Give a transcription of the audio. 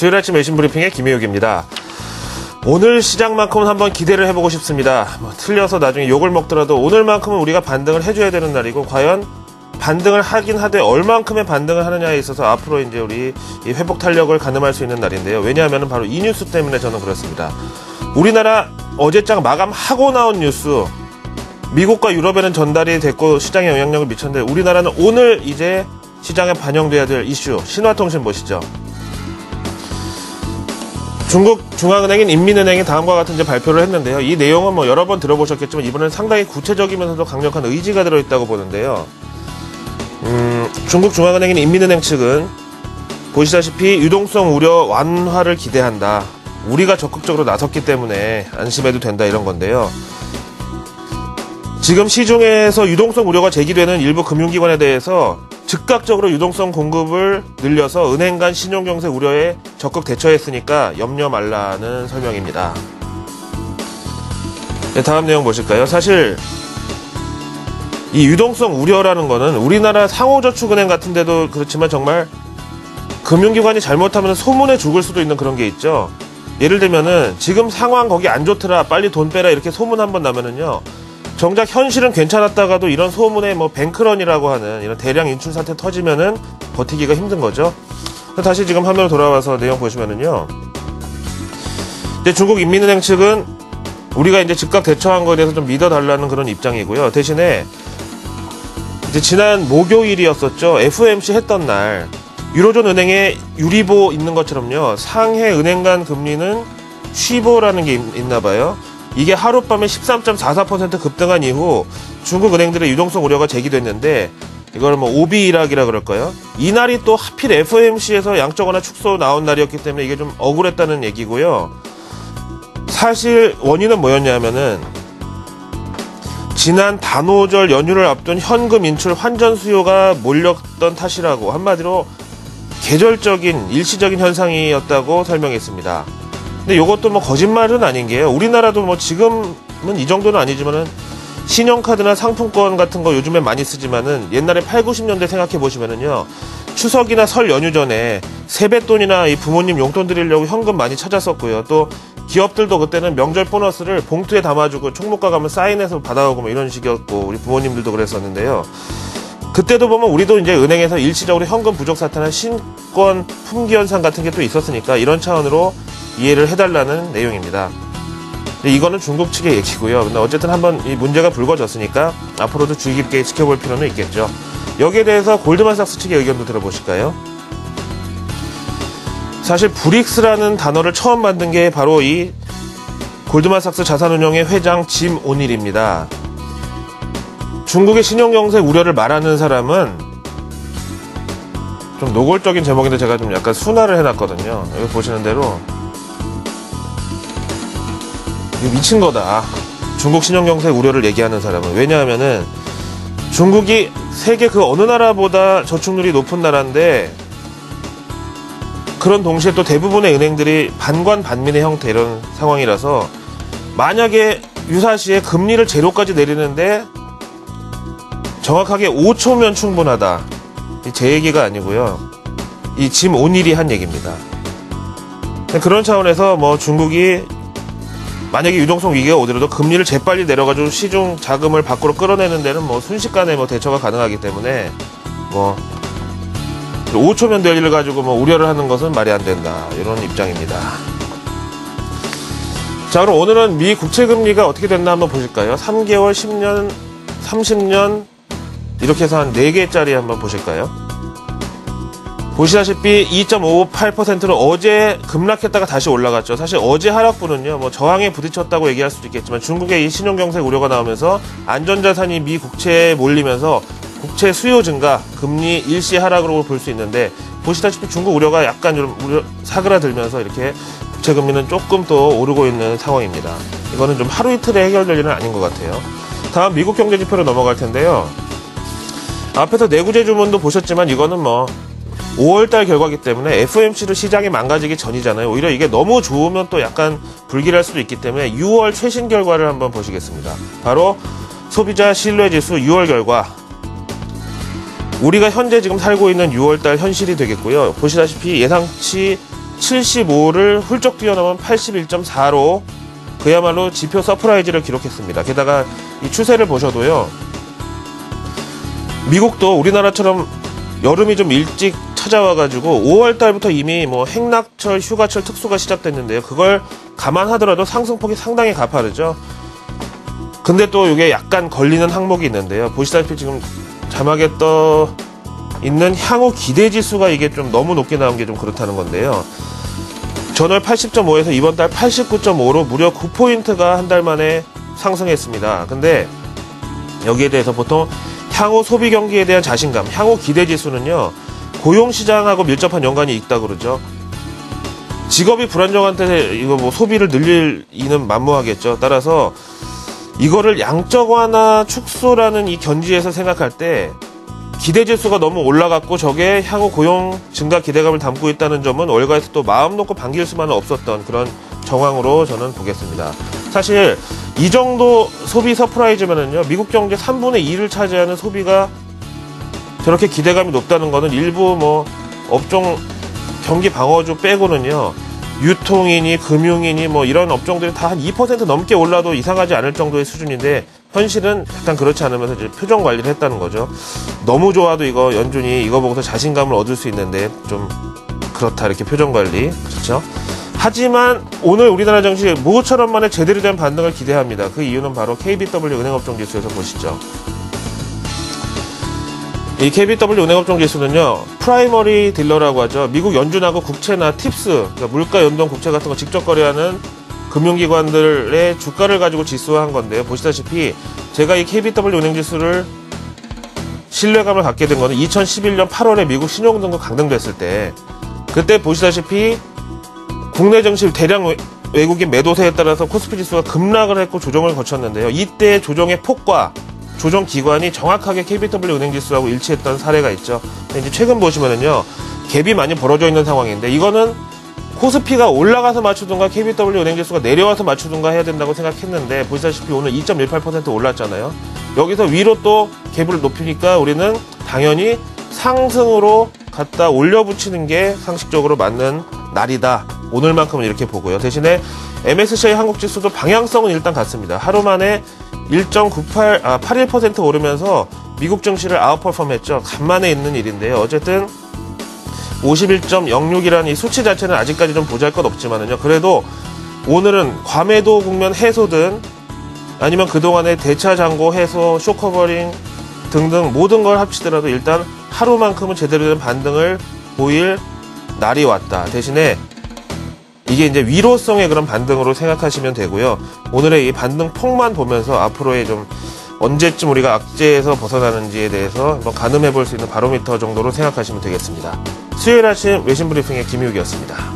수요일 아침 외신 브리핑의 김혜욱입니다. 오늘 시장만큼은 한번 기대를 해보고 싶습니다. 틀려서 나중에 욕을 먹더라도 오늘만큼은 우리가 반등을 해줘야 되는 날이고, 과연 반등을 하긴 하되 얼만큼의 반등을 하느냐에 있어서 앞으로 이제 우리 이 회복 탄력을 가늠할 수 있는 날인데요. 왜냐하면 바로 이 뉴스 때문에 저는 그렇습니다. 우리나라 어제장 마감하고 나온 뉴스, 미국과 유럽에는 전달이 됐고 시장에 영향력을 미쳤는데, 우리나라는 오늘 이제 시장에 반영돼야 될 이슈, 신화통신 보시죠. 중국 중앙은행인 인민은행이 다음과 같은 이제 발표를 했는데요. 이 내용은 뭐 여러 번 들어보셨겠지만 이번엔 상당히 구체적이면서도 강력한 의지가 들어있다고 보는데요. 중국 중앙은행인 인민은행 측은 보시다시피 유동성 우려 완화를 기대한다. 우리가 적극적으로 나섰기 때문에 안심해도 된다, 이런 건데요. 지금 시중에서 유동성 우려가 제기되는 일부 금융기관에 대해서 즉각적으로 유동성 공급을 늘려서 은행 간 신용경색 우려에 적극 대처했으니까 염려 말라는 설명입니다. 네, 다음 내용 보실까요? 사실 이 유동성 우려라는 거는 우리나라 상호저축은행 같은 데도 그렇지만 정말 금융기관이 잘못하면 소문에 죽을 수도 있는 그런 게 있죠. 예를 들면은 지금 상황 거기 안 좋더라, 빨리 돈 빼라, 이렇게 소문 한번 나면은요, 정작 현실은 괜찮았다가도 이런 소문에 뭐 뱅크런이라고 하는 이런 대량 인출 사태 터지면은 버티기가 힘든 거죠. 다시 지금 화면으로 돌아와서 내용 보시면은요, 근데 중국 인민은행 측은 우리가 이제 즉각 대처한 거에 대해서 좀 믿어달라는 그런 입장이고요. 대신에 이제 지난 목요일이었었죠. FOMC 했던 날 유로존 은행에 유리보 있는 것처럼요, 상해 은행 간 금리는 쉬보라는 게 있나 봐요. 이게 하룻밤에 13.44% 급등한 이후 중국 은행들의 유동성 우려가 제기됐는데, 이걸 뭐 오비 일학이라 그럴까요? 이날이 또 하필 FOMC에서 양적 완화 축소 나온 날이었기 때문에 이게 좀 억울했다는 얘기고요. 사실 원인은 뭐였냐면은 지난 단오절 연휴를 앞둔 현금 인출 환전 수요가 몰렸던 탓이라고, 한마디로 계절적인 일시적인 현상이었다고 설명했습니다. 근데 이것도 뭐 거짓말은 아닌 게요. 우리나라도 뭐 지금은 이 정도는 아니지만은 신용카드나 상품권 같은 거 요즘에 많이 쓰지만은 옛날에 8, 90년대 생각해 보시면은요, 추석이나 설 연휴 전에 세뱃돈이나 이 부모님 용돈 드리려고 현금 많이 찾았었고요. 또 기업들도 그때는 명절 보너스를 봉투에 담아주고 총무과 가면 사인해서 받아오고 뭐 이런 식이었고, 우리 부모님들도 그랬었는데요. 그때도 보면 우리도 이제 은행에서 일시적으로 현금 부족 사태나 신권 품귀 현상 같은 게 또 있었으니까 이런 차원으로 이해를 해달라는 내용입니다. 근데 이거는 중국 측의 얘기고요. 근데 어쨌든 한번 이 문제가 불거졌으니까 앞으로도 주의 깊게 지켜볼 필요는 있겠죠. 여기에 대해서 골드만삭스 측의 의견도 들어보실까요? 사실 브릭스라는 단어를 처음 만든 게 바로 이 골드만삭스 자산운용의 회장 짐 오닐입니다. 중국의 신용경색 우려를 말하는 사람은 좀 노골적인 제목인데 제가 좀 약간 순화를 해놨거든요. 여기 보시는 대로 미친 거다, 중국 신용경색 우려를 얘기하는 사람은. 왜냐하면은 중국이 세계 그 어느 나라보다 저축률이 높은 나라인데, 그런 동시에 또 대부분의 은행들이 반관반민의 형태 이런 상황이라서, 만약에 유사시에 금리를 제로까지 내리는데 정확하게 5초면 충분하다, 제 얘기가 아니고요, 이 짐 오닐이 한 얘기입니다. 그런 차원에서 뭐 중국이 만약에 유동성 위기가 오더라도 금리를 재빨리 내려가지고 시중 자금을 밖으로 끌어내는 데는 뭐 순식간에 뭐 대처가 가능하기 때문에 뭐 5초면 될 일을 가지고 뭐 우려를 하는 것은 말이 안 된다, 이런 입장입니다. 자, 그럼 오늘은 미 국채 금리가 어떻게 됐나 한번 보실까요? 3개월, 10년, 30년 이렇게 해서 한 4개짜리 한번 보실까요? 보시다시피 2.58%는 어제 급락했다가 다시 올라갔죠. 사실 어제 하락분은요, 뭐 저항에 부딪혔다고 얘기할 수도 있겠지만 중국의 이 신용경색 우려가 나오면서 안전자산이 미 국채에 몰리면서 국채 수요 증가, 금리 일시 하락으로 볼 수 있는데, 보시다시피 중국 우려가 약간 좀 사그라들면서 이렇게 국채 금리는 조금 또 오르고 있는 상황입니다. 이거는 좀 하루 이틀에 해결될 일은 아닌 것 같아요. 다음 미국 경제 지표로 넘어갈 텐데요. 앞에서 내구재 주문도 보셨지만 이거는 뭐 5월달 결과이기 때문에 FOMC로 시장이 망가지기 전이잖아요. 오히려 이게 너무 좋으면 또 약간 불길할 수도 있기 때문에 6월 최신 결과를 한번 보시겠습니다. 바로 소비자 신뢰지수 6월 결과. 우리가 현재 지금 살고 있는 6월달 현실이 되겠고요. 보시다시피 예상치 75를 훌쩍 뛰어넘은 81.4로 그야말로 지표 서프라이즈를 기록했습니다. 게다가 이 추세를 보셔도요, 미국도 우리나라처럼 여름이 좀 일찍 찾아와가지고 5월달부터 이미 뭐 행락철, 휴가철 특수가 시작됐는데요. 그걸 감안하더라도 상승폭이 상당히 가파르죠. 근데 또 이게 약간 걸리는 항목이 있는데요. 보시다시피 지금 자막에 떠 있는 향후 기대 지수가 이게 좀 너무 높게 나온 게 좀 그렇다는 건데요. 전월 80.5에서 이번 달 89.5로 무려 9포인트가 한 달 만에 상승했습니다. 근데 여기에 대해서 보통 향후 소비 경기에 대한 자신감, 향후 기대 지수는요, 고용시장하고 밀접한 연관이 있다고 그러죠. 직업이 불안정한 때 이거 뭐 소비를 늘릴 이는 만무하겠죠. 따라서 이거를 양적 완화 축소라는 이 견지에서 생각할 때 기대 지수가 너무 올라갔고 저게 향후 고용 증가 기대감을 담고 있다는 점은 월가에서 또 마음 놓고 반길 수만은 없었던 그런 정황으로 저는 보겠습니다. 사실 이 정도 소비 서프라이즈면은요, 미국 경제 3분의 2를 차지하는 소비가 저렇게 기대감이 높다는 거는 일부 뭐 업종 경기 방어주 빼고는요, 유통이니 금융이니 뭐 이런 업종들이 다 한 2% 넘게 올라도 이상하지 않을 정도의 수준인데 현실은 약간 그렇지 않으면서 이제 표정 관리를 했다는 거죠. 너무 좋아도 이거 연준이 이거 보고서 자신감을 얻을 수 있는데 좀 그렇다, 이렇게 표정 관리. 그렇죠? 하지만 오늘 우리나라 증시 모처럼 만에 제대로 된 반등을 기대합니다. 그 이유는 바로 KBW 은행업종지수에서 보시죠. 이 KBW 은행업종지수는요, 프라이머리 딜러라고 하죠. 미국 연준하고 국채나 팁스, 그러니까 물가 연동 국채 같은 거 직접 거래하는 금융기관들의 주가를 가지고 지수화한 건데요. 보시다시피 제가 이 KBW 은행지수를 신뢰감을 갖게 된 거는 2011년 8월에 미국 신용등급 강등됐을 때, 그때 보시다시피 국내 증시 대량 외국인 매도세에 따라서 코스피 지수가 급락을 했고 조정을 거쳤는데요. 이때 조정의 폭과 조정 기관이 정확하게 KBW 은행지수하고 일치했던 사례가 있죠. 근데 이제 최근 보시면은요, 갭이 많이 벌어져 있는 상황인데 이거는 코스피가 올라가서 맞추든가 KBW 은행지수가 내려와서 맞추든가 해야 된다고 생각했는데 보시다시피 오늘 2.18% 올랐잖아요. 여기서 위로 또 갭을 높이니까 우리는 당연히 상승으로 갖다 올려붙이는 게 상식적으로 맞는 날이다. 오늘만큼은 이렇게 보고요. 대신에 MSCI 한국지수도 방향성은 일단 같습니다. 하루 만에 81% 오르면서 미국 증시를 아웃퍼폼 했죠. 간만에 있는 일인데요. 어쨌든 51.06이라는 이 수치 자체는 아직까지 좀 보잘것없지만은요, 그래도 오늘은 과매도 국면 해소든 아니면 그동안의 대차 잔고 해소, 쇼커버링 등등 모든 걸 합치더라도 일단 하루만큼은 제대로 된 반등을 보일 날이 왔다. 대신에 이게 이제 위로성의 그런 반등으로 생각하시면 되고요. 오늘의 이 반등 폭만 보면서 앞으로의 좀 언제쯤 우리가 악재에서 벗어나는지에 대해서 한번 가늠해 볼 수 있는 바로미터 정도로 생각하시면 되겠습니다. 수요일 아침 외신 브리핑의 김유기였습니다.